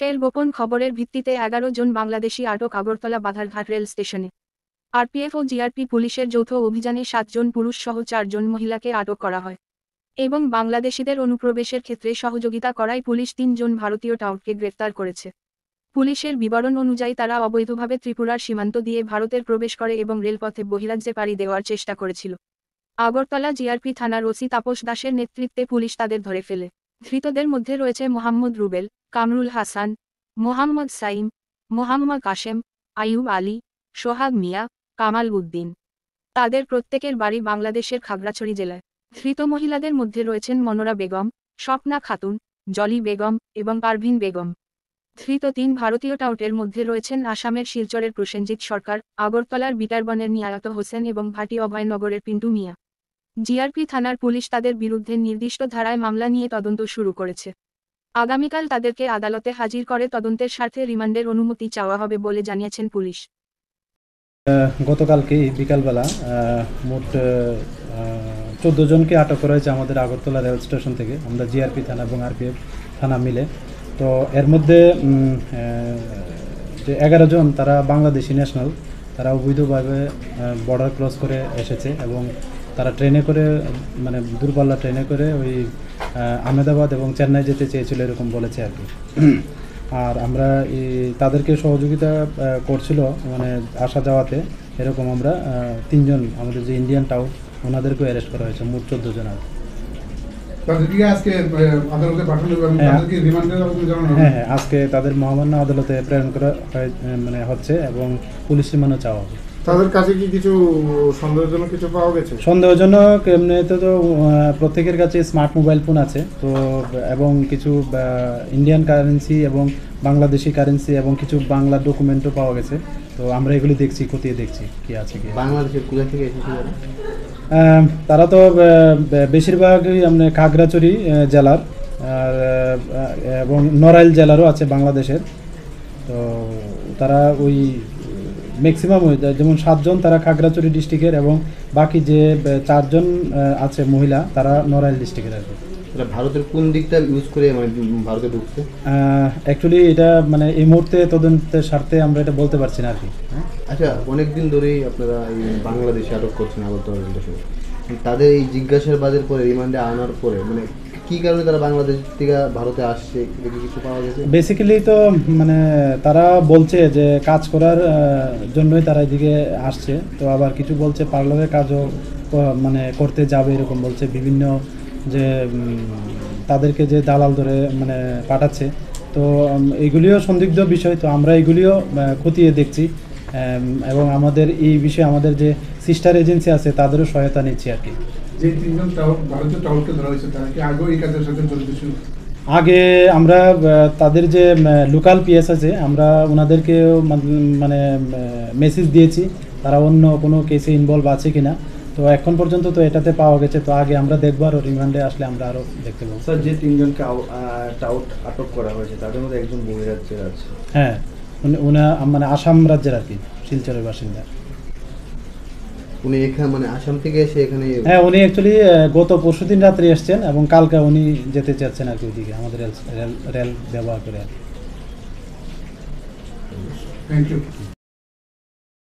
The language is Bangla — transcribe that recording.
ফের গোপন খবরের ভিত্তিতে 11 জন বাংলাদেশি আটক আগরতলা বাধারঘাট রেল স্টেশনে। আরপিএফ ও জিআরপি পুলিশের যৌথ অভিযানে 7 জন পুরুষ সহ 4 জন মহিলাকে আটক করা হয় এবং বাংলাদেশিদের অনুপ্রবেশের ক্ষেত্রে সহযোগিতা করায় পুলিশ 3 জন ভারতীয় টাউটকে গ্রেফতার করেছে। পুলিশের বিবরণ অনুযায়ী তারা অবৈধভাবে ত্রিপুরার সীমান্ত দিয়ে ভারতের প্রবেশ করে এবং রেলপথে বহিরাজ্যে পাড়ি দেওয়ার চেষ্টা করেছিল। আগরতলা জিআরপি থানার ওসি তাপস দাসের নেতৃত্বে পুলিশ তাদের ধরে ফেলে। ধৃতদের মধ্যে রয়েছে মোহাম্মদ রুবেল, কামরুল হাসান, মোহাম্মদ সাইম, মোহাম্মদ কাশেম, আইয়ুব আলী, সোহাগ মিয়া, কামাল উদ্দিন। তাদের প্রত্যেকের বাড়ি বাংলাদেশের খাগড়াছড়ি জেলায়। ধৃত মহিলাদের মধ্যে রয়েছেন মনোরা বেগম, স্বপ্না খাতুন, জলি বেগম এবং পারভিন বেগম। ধৃত 3 ভারতীয় টাউটের মধ্যে রয়েছেন আসামের শিলচরের প্রসেনজিৎ সরকার, আগরতলার বিটারবনের নিয়ায়ত হোসেন এবং ভাটি অভয়নগরের পিন্টু মিয়া। জিআরপি থানার পুলিশ তাদের বিরুদ্ধে নির্দিষ্ট ধারায় মামলা নিয়ে তদন্ত শুরু করেছে। আগামীকাল তাদেরকে আদালতে হাজির করে তদন্তের স্বার্থে রিমান্ডের অনুমতি চাওয়া হবে বলে জানিয়েছেন পুলিশ। গতকালকে বিকালবেলা মোট 14 জনকে আটক করা হয়েছে আমাদের আগরতলা রেল স্টেশন থেকে। আমরা জিআরপি থানা এবং আরপিএফ থানা মিলে। তো এর মধ্যে যে 11 জন তারা বাংলাদেশি ন্যাশনাল, তারা অবৈধভাবে বর্ডার ক্রস করে এসেছে এবং তারা ট্রেনে করে মানে দূরপাল্লা ট্রেনে করে ওই আহমেদাবাদ এবং চেন্নাই যেতে চেয়েছিল এরকম বলেছে আর কি। আর আমরা তাদেরকে সহযোগিতা করছিল মানে আসা যাওয়াতে, এরকম আমরা 3 জন আমাদের যে ইন্ডিয়ান টাউন ওনাদেরকেও অ্যারেস্ট করা হয়েছে, মোট 14 জন আর হ্যাঁ, আজকে তাদের মহামান্য আদালতে প্রেরণ করা মানে হচ্ছে এবং পুলিশ রিমান্ডও চাওয়া হবে। তাদের কাছে কি কিছু সন্দেহজনক কিছু পাওয়া গেছে? সন্দেহজনক এমনিতে তো প্রত্যেকের কাছে স্মার্ট মোবাইল ফোন আছে তো, এবং কিছু ইন্ডিয়ান কারেন্সি এবং বাংলাদেশি কারেন্সি এবং কিছু বাংলা ডকুমেন্টও পাওয়া গেছে। তো আমরা এগুলি দেখছি, খতিয়ে দেখছি কি আছে কি। বাংলাদেশের কোথা থেকে এসেছে তারা তো বেশিরভাগই মানে খাগড়াছড়ি জেলার আর এবং নড়াইল জেলারও আছে বাংলাদেশের। তো তারা ওই ম্যাক্সিমাম যেমন 7 জন তারা খাগড়াছড়ি ডিস্ট্রিক্টের এবং বাকি যে 4 জন আছে মহিলা তারা নড়াইল ডিস্ট্রিক্টের আর কি। ভারতের কোন দিকটা ইউজ করে মানে ভারতে ঢুকছে? অ্যাকচুয়ালি এটা মানে এই মুহূর্তে তদন্তের স্বার্থে আমরা এটা বলতে পারছি না আর কি। আচ্ছা, অনেকদিন ধরেই আপনারা এই বাংলাদেশে আটক করছেন আগরতলা রেলস্টেশনে। তাদের এই জিজ্ঞাসাবাদের পরে রিমান্ডে আনার পরে মানে কী কারণে তারা বাংলাদেশ থেকে ভারতে আসছে কিছু পাওয়া গেছে? বেসিক্যালি তো মানে তারা বলছে যে কাজ করার জন্যই তারা এদিকে আসছে। তো আবার কিছু বলছে পার্লারের কাজও মানে করতে যাবে এরকম বলছে। বিভিন্ন যে তাদেরকে যে দালাল ধরে মানে পাঠাচ্ছে, তো এগুলিও সন্দিগ্ধ বিষয়। তো আমরা এগুলিও খতিয়ে দেখছি এবং আমাদের এই বিষয়ে আমাদের যে সিস্টার এজেন্সি আছে তাদেরও সহায়তা নিচ্ছি আর কি। যে 3 জন ভারতীয় টাউটকে ধরা হয়েছে তারা কি আগেও এই কাজের সাথে জড়িত ছিল? আগে আমরা তাদের যে লোকাল পিএস আছে আমরা ওনাদেরকেও মানে মেসেজ দিয়েছি তারা অন্য কোনো কেসে ইনভলভ আছে কিনা। তো এখন পর্যন্ত তো এটাতে পাওয়া গেছে। তো আগে আমরা দেখবো, আরও রিমান্ডে আসলে আমরা আরও দেখতে পাবো। স্যার, যে 3 জনকে টাউট আটক করা হয়েছে তাদের মধ্যে একজন বহিরাজ্যের আছে। হ্যাঁ, উনি মানে আসাম রাজ্যের আর কি, শিলচরের বাসিন্দা। উনি এখানে মানে আসাম থেকে এসে এখানে? হ্যাঁ, উনি অ্যাকচুয়ালি গত পরশুদিন রাত্রে এসছেন এবং কালকে উনি যেতে চাচ্ছেন আর কি ওইদিকে আমাদের রেল ব্যবহার করে আর কি। Thank you.